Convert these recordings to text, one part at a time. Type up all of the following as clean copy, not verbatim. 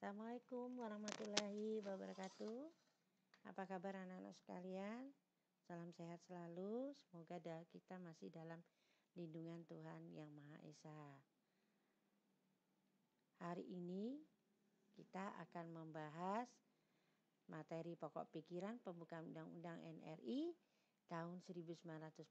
Assalamualaikum warahmatullahi wabarakatuh. Apa kabar anak-anak sekalian? Salam sehat selalu. Semoga kita masih dalam lindungan Tuhan Yang Maha Esa. Hari ini kita akan membahas materi pokok pikiran pembukaan Undang-Undang NRI tahun 1945.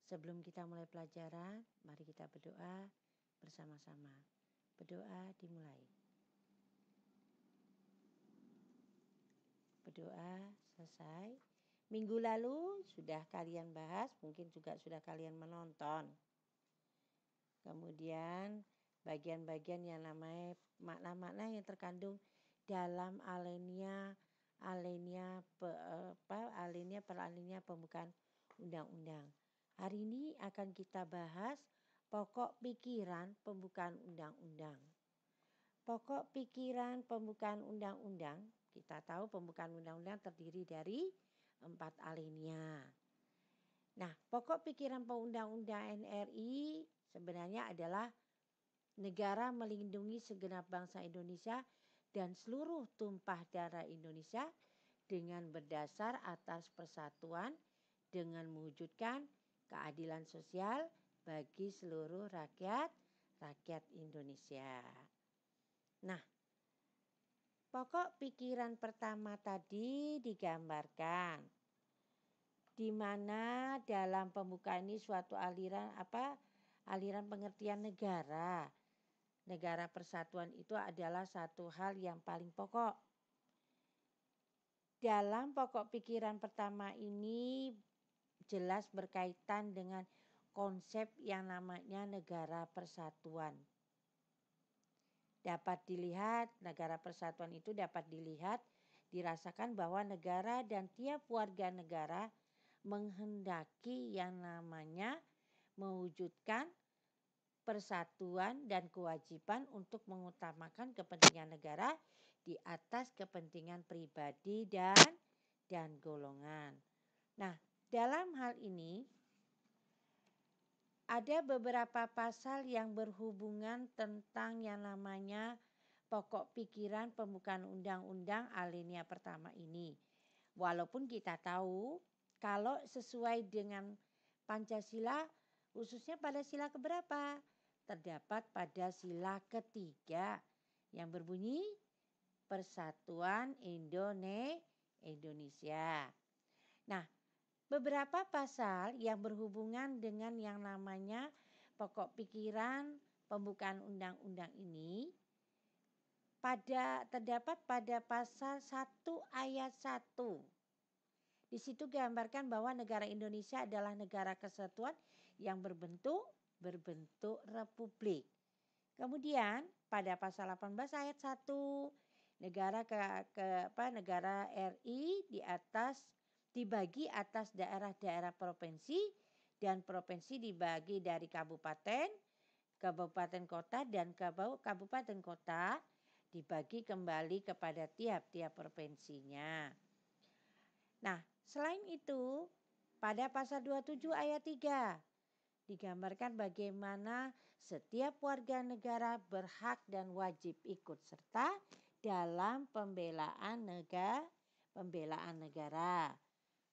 Sebelum kita mulai pelajaran, mari kita berdoa bersama-sama. Berdoa dimulai. Berdoa selesai. Minggu lalu sudah kalian bahas, mungkin juga sudah kalian menonton. Kemudian bagian-bagian yang namanya makna-makna yang terkandung dalam alinea pembukaan undang-undang. Hari ini akan kita bahas pokok pikiran pembukaan undang-undang. Pokok pikiran pembukaan undang-undang, kita tahu pembukaan undang-undang terdiri dari 4 alinea. Nah, pokok pikiran undang-undang NRI sebenarnya adalah negara melindungi segenap bangsa Indonesia dan seluruh tumpah darah Indonesia dengan berdasar atas persatuan dengan mewujudkan keadilan sosial bagi seluruh rakyat Indonesia. Nah, pokok pikiran pertama tadi digambarkan di mana dalam pembukaan ini suatu aliran pengertian negara. Negara persatuan itu adalah satu hal yang paling pokok. Dalam pokok pikiran pertama ini jelas berkaitan dengan konsep yang namanya negara persatuan. Dapat dilihat, negara persatuan itu dapat dilihat, dirasakan bahwa negara dan tiap warga negara menghendaki yang namanya mewujudkan persatuan dan kewajiban untuk mengutamakan kepentingan negara di atas kepentingan pribadi dan golongan. Nah, dalam hal ini ada beberapa pasal yang berhubungan tentang yang namanya pokok pikiran pembukaan undang-undang alinea pertama ini. Walaupun kita tahu kalau sesuai dengan Pancasila, khususnya pada sila keberapa? Terdapat pada sila ketiga yang berbunyi Persatuan Indonesia. Nah, beberapa pasal yang berhubungan dengan yang namanya pokok pikiran pembukaan undang-undang ini terdapat pada pasal 1 ayat 1. Di situ gambarkan bahwa negara Indonesia adalah negara kesatuan yang berbentuk republik. Kemudian pada pasal 18 ayat 1 negara RI dibagi atas daerah-daerah provinsi dan provinsi dibagi dari kabupaten kota dan kabupaten kota dibagi kembali kepada tiap-tiap provinsinya. Nah, selain itu pada pasal 27 ayat 3 digambarkan bagaimana setiap warga negara berhak dan wajib ikut serta dalam pembelaan negara.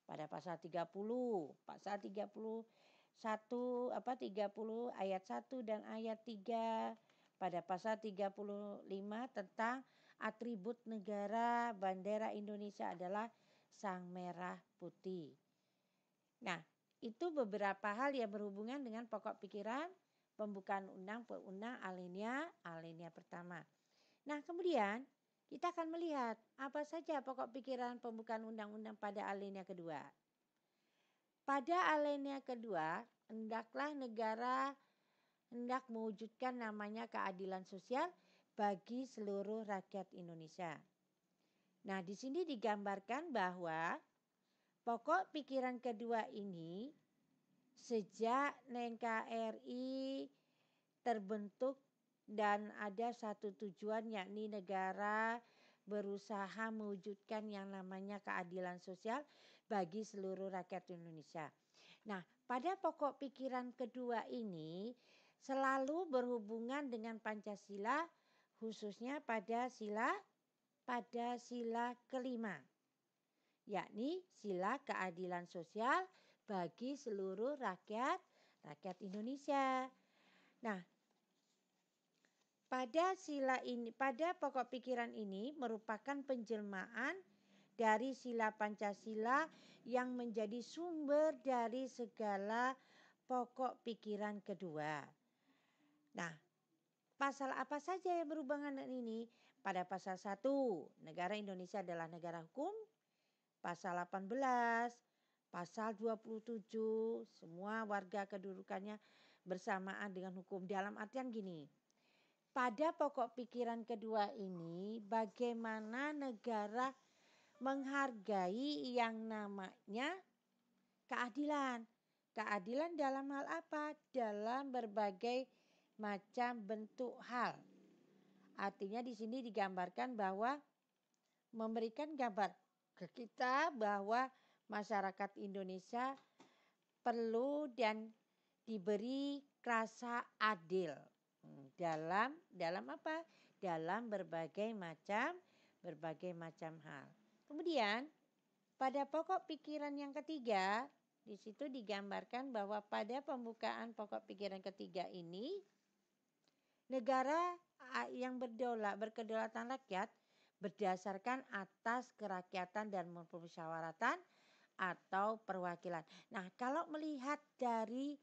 Pada pasal 30 ayat 1 dan ayat 3, pada pasal 35 tentang atribut negara, bendera Indonesia adalah sang merah putih. Nah, itu beberapa hal yang berhubungan dengan pokok pikiran pembukaan undang-undang alinea pertama. Nah, kemudian kita akan melihat apa saja pokok pikiran pembukaan undang-undang pada alinea kedua. Pada alinea kedua, hendaklah negara mewujudkan namanya keadilan sosial bagi seluruh rakyat Indonesia. Nah, di sini digambarkan bahwa pokok pikiran kedua ini sejak NKRI terbentuk dan ada satu tujuan, yakni negara berusaha mewujudkan yang namanya keadilan sosial bagi seluruh rakyat Indonesia. Nah, pada pokok pikiran kedua ini selalu berhubungan dengan Pancasila, khususnya pada sila kelima, yakni sila keadilan sosial bagi seluruh rakyat Indonesia. Nah, pada pokok pikiran ini merupakan penjelmaan dari sila Pancasila yang menjadi sumber dari segala pokok pikiran kedua. Nah, pasal apa saja yang berhubungan dengan ini? Pada pasal 1, negara Indonesia adalah negara hukum. Pasal 18, pasal 27, semua warga kedudukannya bersamaan dengan hukum. Dalam artian gini, pada pokok pikiran kedua ini bagaimana negara menghargai yang namanya keadilan. Keadilan dalam hal apa? Dalam berbagai macam bentuk hal. Artinya di sini digambarkan bahwa memberikan gambar ke kita bahwa masyarakat Indonesia perlu dan diberi rasa adil dalam apa? Dalam berbagai macam hal. Kemudian pada pokok pikiran yang ketiga, di situ digambarkan bahwa pada pembukaan pokok pikiran ketiga ini negara yang berkedaulatan rakyat berdasarkan atas kerakyatan dan permusyawaratan atau perwakilan. Nah, kalau melihat dari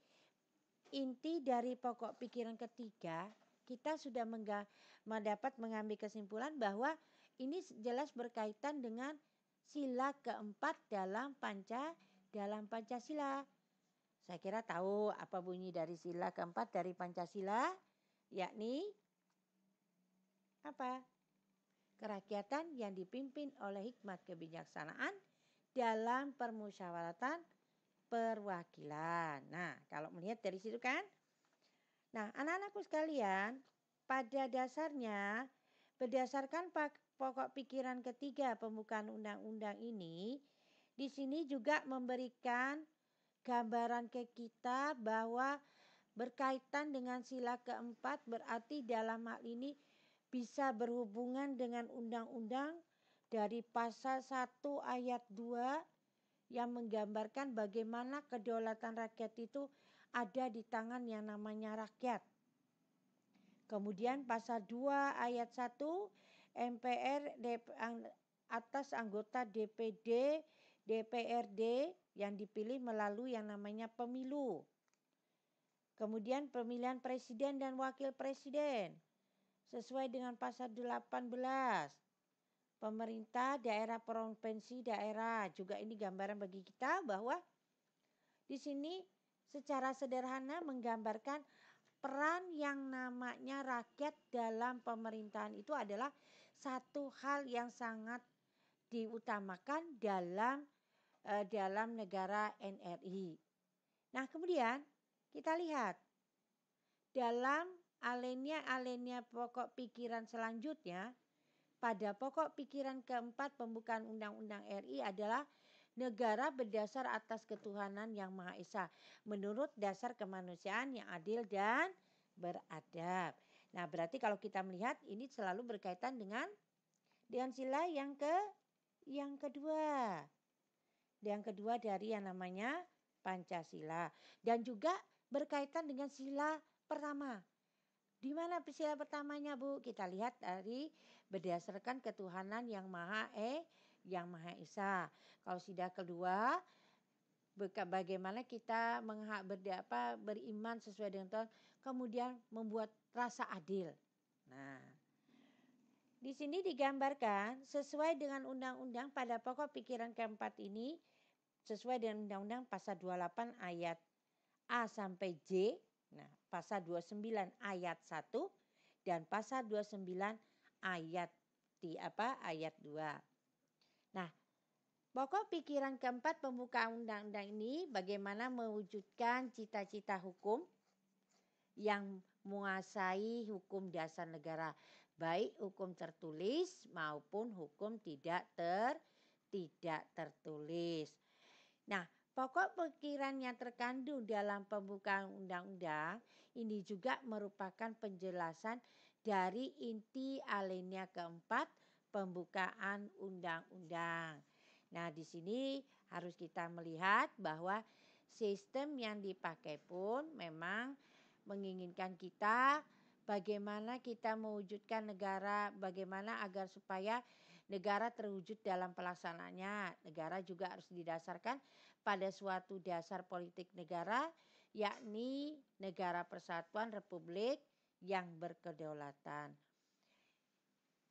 inti dari pokok pikiran ketiga, kita sudah mendapat mengambil kesimpulan bahwa ini jelas berkaitan dengan sila keempat dalam Pancasila. Saya kira tahu apa bunyi dari sila keempat dari Pancasila, yakni apa? Kerakyatan yang dipimpin oleh hikmat kebijaksanaan dalam permusyawaratan perwakilan. Nah, kalau melihat dari situ kan. Nah, anak-anakku sekalian, pada dasarnya berdasarkan pokok pikiran ketiga pembukaan undang-undang ini, di sini juga memberikan gambaran ke kita bahwa berkaitan dengan sila keempat berarti dalam hal ini bisa berhubungan dengan undang-undang dari pasal 1 ayat 2 yang menggambarkan bagaimana kedaulatan rakyat itu ada di tangan yang namanya rakyat. Kemudian pasal 2 ayat 1 MPR atas anggota DPD, DPRD yang dipilih melalui yang namanya pemilu. Kemudian pemilihan presiden dan wakil presiden sesuai dengan pasal 18. Pemerintah daerah, provinsi daerah, juga ini gambaran bagi kita bahwa di sini secara sederhana menggambarkan peran yang namanya rakyat dalam pemerintahan itu adalah satu hal yang sangat diutamakan dalam negara NRI. Nah, kemudian kita lihat dalam alinea pokok pikiran selanjutnya, pada pokok pikiran keempat pembukaan Undang-Undang RI adalah negara berdasar atas ketuhanan yang Maha Esa menurut dasar kemanusiaan yang adil dan beradab. Nah, berarti kalau kita melihat ini selalu berkaitan dengan sila yang kedua. Yang kedua dari yang namanya Pancasila. Dan juga berkaitan dengan sila pertama. Di mana sila pertamanya, Bu? Kita lihat dari berdasarkan ketuhanan yang Maha Esa. Kalau sila kedua, bagaimana kita beriman sesuai dengan Tuhan, kemudian membuat rasa adil. Nah, di sini digambarkan sesuai dengan undang-undang pada pokok pikiran keempat ini, sesuai dengan undang-undang pasal 28 ayat A sampai J, nah pasal 29 ayat 1 dan pasal 29 ayat 2. Nah, pokok pikiran keempat pembukaan undang-undang ini bagaimana mewujudkan cita-cita hukum yang menguasai hukum dasar negara, baik hukum tertulis maupun hukum tidak tertulis. Nah, pokok pikiran yang terkandung dalam pembukaan undang-undang ini juga merupakan penjelasan dari inti alinea keempat pembukaan undang-undang. Nah, di sini harus kita melihat bahwa sistem yang dipakai pun memang menginginkan kita bagaimana kita mewujudkan negara, bagaimana agar supaya negara terwujud dalam pelaksanaannya. Negara juga harus didasarkan pada suatu dasar politik negara, yakni negara persatuan republik yang berkedaulatan.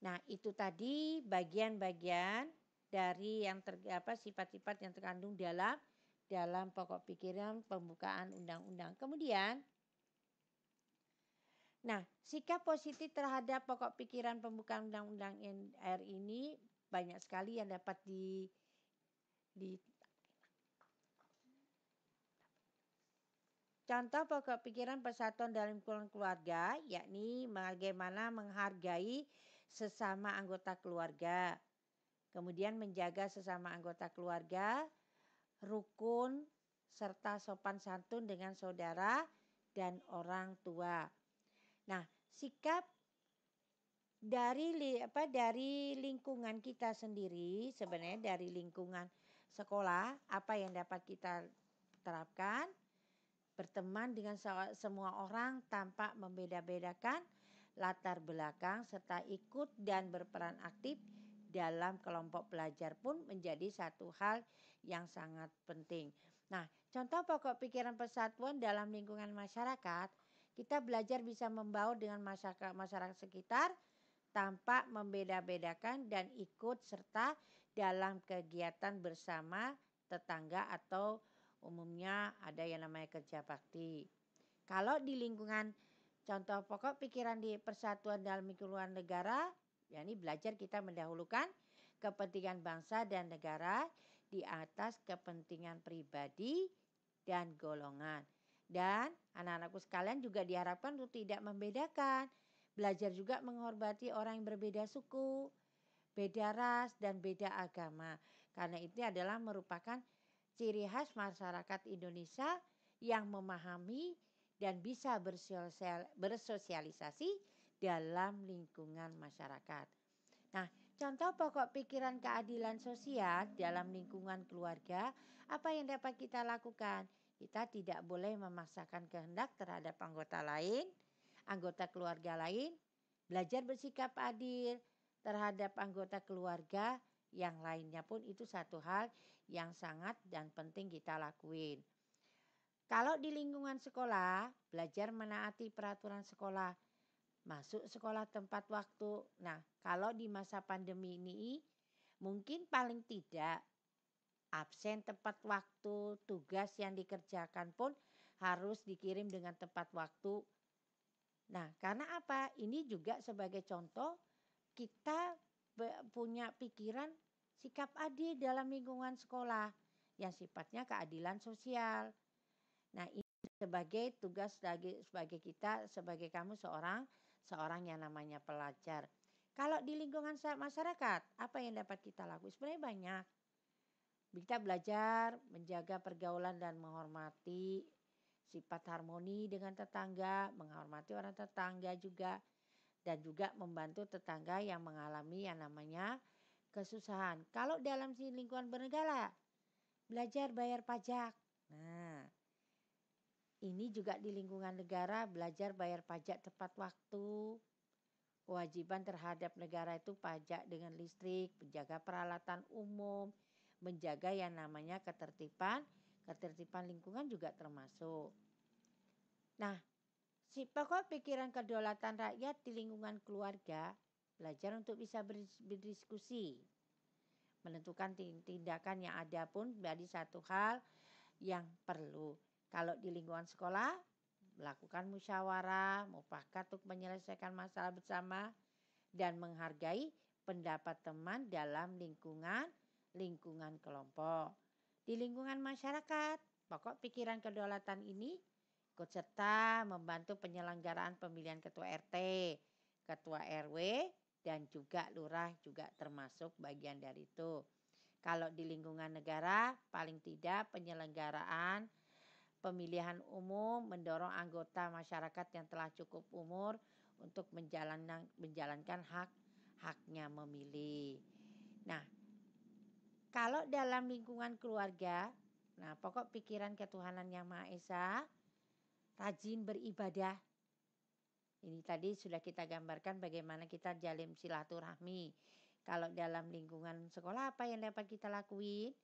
Nah, itu tadi bagian-bagian dari yang sifat-sifat yang terkandung dalam pokok pikiran pembukaan undang-undang. Kemudian, nah, sikap positif terhadap pokok pikiran pembukaan undang-undang RI ini banyak sekali yang dapat di contoh pokok pikiran persatuan dalam lingkungan keluarga, yakni bagaimana menghargai sesama anggota keluarga. Kemudian menjaga sesama anggota keluarga, rukun, serta sopan santun dengan saudara dan orang tua. Nah, sikap dari lingkungan kita sendiri, sebenarnya dari lingkungan sekolah, apa yang dapat kita terapkan? Berteman dengan semua orang tanpa membeda-bedakan latar belakang serta ikut dan berperan aktif dalam kelompok belajar pun menjadi satu hal yang sangat penting. Nah, contoh pokok pikiran persatuan dalam lingkungan masyarakat, kita belajar bisa membaur dengan masyarakat sekitar tanpa membeda-bedakan dan ikut serta dalam kegiatan bersama tetangga atau umumnya ada yang namanya kerja bakti. Kalau di lingkungan contoh pokok pikiran di persatuan dalam lingkungan negara, yakni belajar kita mendahulukan kepentingan bangsa dan negara di atas kepentingan pribadi dan golongan. Dan anak-anakku sekalian juga diharapkan untuk tidak membedakan. Belajar juga menghormati orang yang berbeda suku, beda ras, dan beda agama. Karena itu adalah merupakan ciri khas masyarakat Indonesia yang memahami dan bisa bersosialisasi dalam lingkungan masyarakat. Nah, contoh pokok pikiran keadilan sosial dalam lingkungan keluarga, apa yang dapat kita lakukan? Kita tidak boleh memaksakan kehendak terhadap anggota keluarga lain, belajar bersikap adil terhadap anggota keluarga yang lainnya pun itu satu hal yang sangat dan penting kita lakuin. Kalau di lingkungan sekolah, belajar menaati peraturan sekolah, masuk sekolah tempat waktu. Nah, kalau di masa pandemi ini mungkin paling tidak absen tepat waktu, tugas yang dikerjakan pun harus dikirim dengan tepat waktu. Nah, karena apa? Ini juga sebagai contoh kita punya pikiran sikap adil dalam lingkungan sekolah yang sifatnya keadilan sosial. Nah, ini sebagai tugas sebagai kita, sebagai kamu seorang yang namanya pelajar. Kalau di lingkungan masyarakat, apa yang dapat kita lakukan? Sebenarnya banyak. Kita belajar menjaga pergaulan dan menghormati sifat harmoni dengan tetangga, menghormati orang tetangga juga, dan juga membantu tetangga yang mengalami yang namanya kesusahan. Kalau dalam lingkungan bernegara, belajar bayar pajak. Nah, ini juga di lingkungan negara belajar bayar pajak tepat waktu. Kewajiban terhadap negara itu pajak dengan listrik, menjaga peralatan umum, menjaga yang namanya ketertiban lingkungan juga termasuk. Nah, si pokok pikiran kedaulatan rakyat di lingkungan keluarga, belajar untuk bisa berdiskusi. Menentukan tindakan yang ada pun menjadi satu hal yang perlu. Kalau di lingkungan sekolah, melakukan musyawarah, mufakat untuk menyelesaikan masalah bersama, dan menghargai pendapat teman dalam lingkungan kelompok. Di lingkungan masyarakat, pokok pikiran kedaulatan ini ikut serta membantu penyelenggaraan pemilihan ketua RT, ketua RW, dan juga lurah juga termasuk bagian dari itu. Kalau di lingkungan negara, paling tidak penyelenggaraan pemilihan umum mendorong anggota masyarakat yang telah cukup umur untuk menjalankan hak-haknya memilih. Nah, kalau dalam lingkungan keluarga, nah pokok pikiran ketuhanan Yang Maha Esa, rajin beribadah. Ini tadi sudah kita gambarkan bagaimana kita jalin silaturahmi. Kalau dalam lingkungan sekolah apa yang dapat kita lakuin?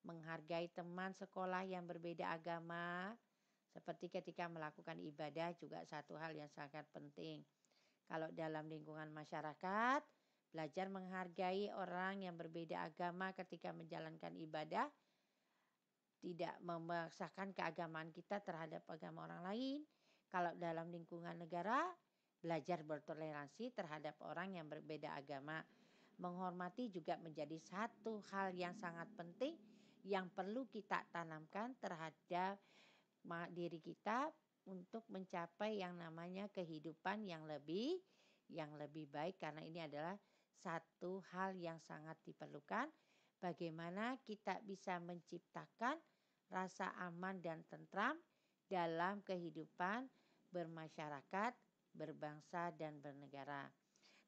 Menghargai teman sekolah yang berbeda agama. Seperti ketika melakukan ibadah juga satu hal yang sangat penting. Kalau dalam lingkungan masyarakat, belajar menghargai orang yang berbeda agama ketika menjalankan ibadah. Tidak memaksakan keagamaan kita terhadap agama orang lain. Kalau dalam lingkungan negara, belajar bertoleransi terhadap orang yang berbeda agama. Menghormati juga menjadi satu hal yang sangat penting yang perlu kita tanamkan terhadap diri kita untuk mencapai yang namanya kehidupan yang lebih baik, karena ini adalah satu hal yang sangat diperlukan. Bagaimana kita bisa menciptakan rasa aman dan tentram dalam kehidupan bermasyarakat, berbangsa, dan bernegara.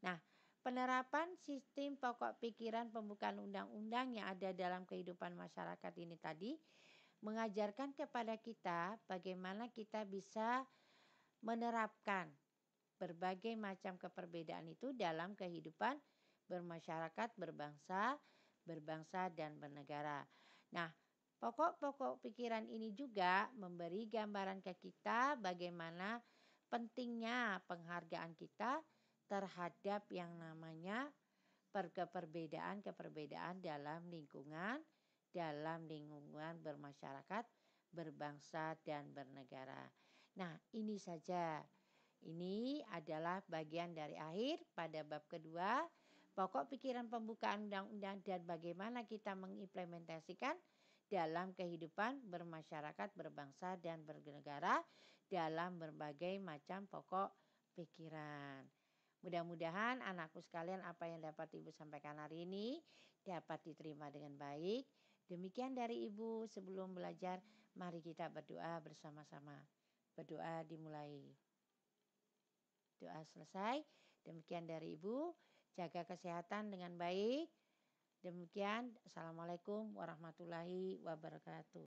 Nah, penerapan sistem pokok pikiran pembukaan undang-undang yang ada dalam kehidupan masyarakat ini tadi mengajarkan kepada kita bagaimana kita bisa menerapkan berbagai macam keperbedaan itu dalam kehidupan bermasyarakat, berbangsa dan bernegara. Nah, pokok-pokok pikiran ini juga memberi gambaran ke kita bagaimana pentingnya penghargaan kita terhadap yang namanya keperbedaan dalam lingkungan bermasyarakat, berbangsa dan bernegara. Nah, ini saja. Ini adalah bagian dari akhir pada bab kedua, pokok pikiran pembukaan undang-undang dan bagaimana kita mengimplementasikan dalam kehidupan bermasyarakat, berbangsa dan bernegara dalam berbagai macam pokok pikiran. Mudah-mudahan anakku sekalian apa yang dapat Ibu sampaikan hari ini dapat diterima dengan baik. Demikian dari Ibu. Sebelum belajar, mari kita berdoa bersama-sama. Berdoa dimulai. Doa selesai. Demikian dari Ibu. Jaga kesehatan dengan baik. Demikian. Assalamualaikum warahmatullahi wabarakatuh.